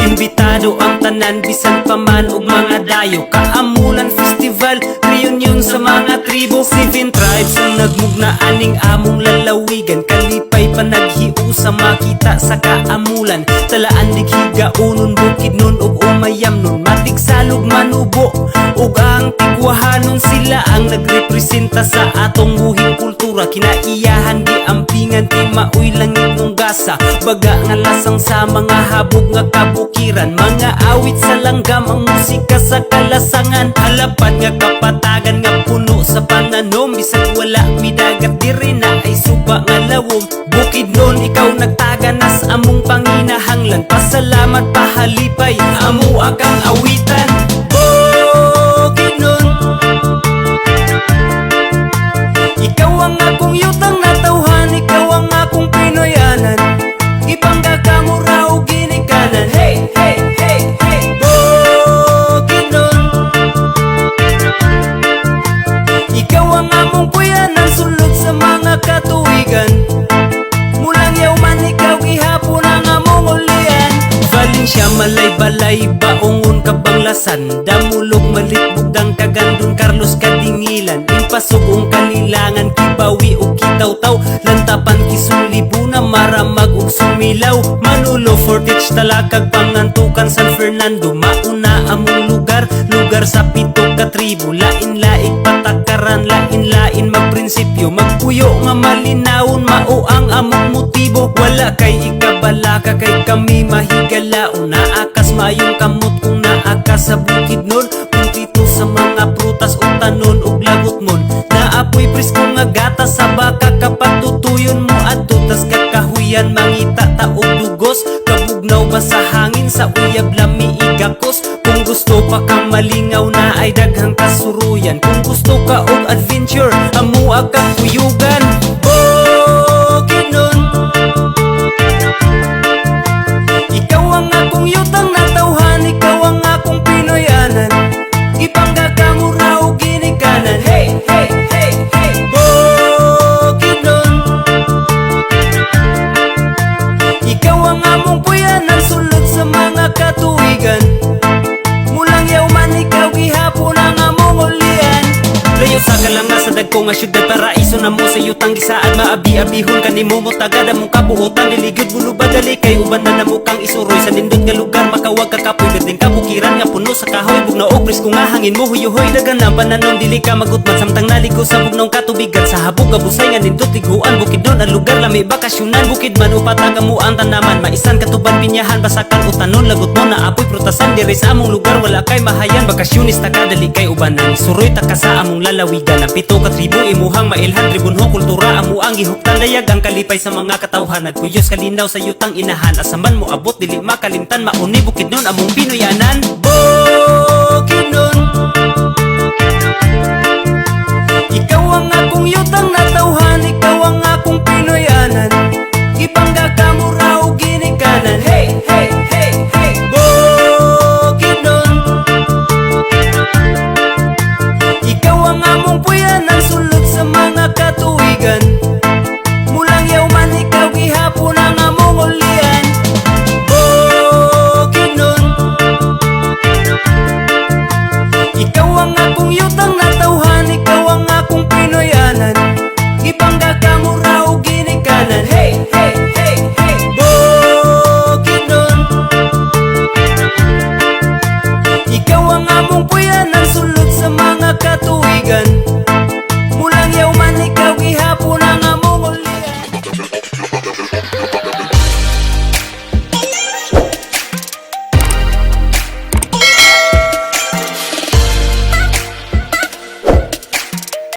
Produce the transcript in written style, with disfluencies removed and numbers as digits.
Imbitado ang tanan bisan pa man og mga dayo. Kaamulan Festival, reunion sa mga tribo. 7 tribes ang nagmugna aning among lalawigan. Kalipay pa naghiusa makita sa kaamulan. Talaan dighiga unon bukid nun ug umayam nun. Matig salog manubo ug ang tigwahanon. Sila ang nagrepresenta sa atong buhing kultura. Kinaiyahan giampingan ti maoy langit nung gasa. Baga nga lasang sa mga habog nga kabukiran. Mga awit sa langgam ang musika sa kalasangan. Halapad nga kapatagan nga puno sa panganom. Bisag wala midagat diri na ay suba nga lawom. Bukid nun ikaw nagtaganas among panginahanglan. Pasalamat pahalipay amo akang awitan. Bukid nun ikaw ang akong yutang natawhan. Ikaw ang akong Pinoyanan. Ibangga ka mo raw ginikanan. Hey, hey, hey, hey. Bukid nun ikaw ang among puyanan. Sulod sa mga katuwigan. Mulang yaw man ikaw gihapon ang among ulian. Valencia, malay-balay, baongon kabanglasan. Damulog, malitbugdang kagandun, Carlos Kadingilan. Impasugong kalilangan, kibawi o kitaw-taw. Lantapan kisulibuna, maramag o sumilaw. Manulo, Fortich, Talakag, Pangantukan, San Fernando. Mauna among lugar, lugar sa 7 katribo. Lain-laig patakaran, lain-lain magprinsipyo. Magpuyo nga malinawon, mao ang among motibo. Wala kay ikabalaka, kay kami mahigalaon. Naakas mayong kamot kung naakas sa bukid nun. Puntito sa mga prutas o tanon o lagot mon. Naapoy presko nga gatas sa baka kapag tutuyon mo at tutas kakahuyan. Mangita taog dugos, kabugnaw ba sa hangin sa uyab lami igakos. Kung gusto pa ka malingaw na ay daghang kasuruyan. Kung gusto ka og adventure, amua kang kuyugan. Bukid nun ikaw ang akong yutang natawhan. Ikaw ang akong Pinoyanan. Ibangga ka mo raw ginikanan. Hey, hey, hey, hey. Bukid nun ikaw ang among puyanan. Sulod sa mga katuwigan. Mulang yaw man ikaw gihapon ang among ulian. Layo sa kalanga sa dagko nga syudad, paraiso na mo sa yutang gisaad. Maabi-abihon ka ni mo tagada mong kabuotan. Liligid bulo badali kay uban na namukang isuroy. Sa nindot nga lugar makawag kakapoy. Ganding kabukiran nga puno sa kahoy. Bugnaw og presko nga hangin mo huyo-hoy. Dagan ang pananong dili ka magutman. Samtang naligo sa bugnaw katubigan. Sa habog abusay nga nindot tiguan. Bukid nun ang lugar lami bakasyonan. Bukid man upataga mo ang tanaman. Maisan katuban pinyahan basakan o tanon. Lagot mo na apoy prutasan. Diri sa among lugar wala kay mahayan. Bakasyonista ka dali kay ubanan. Isuroy ta ka sa among lalawigan. Ang 7 katribo imuhang mailhan. Tribunho kultura amo ang gihuktan. Dayag ang kalipay sa mga katawhan. Nagpuyos kalinaw sa yutang inahan. Asaman mo abot dili makalimtan. Mauni bukid nun among Pinoyanan. Bukid nun ikaw ang akong yutang natawhan. Ikaw ang akong Pinoyanan. Ibangga ka mo raw ginikanan. Hey, hey,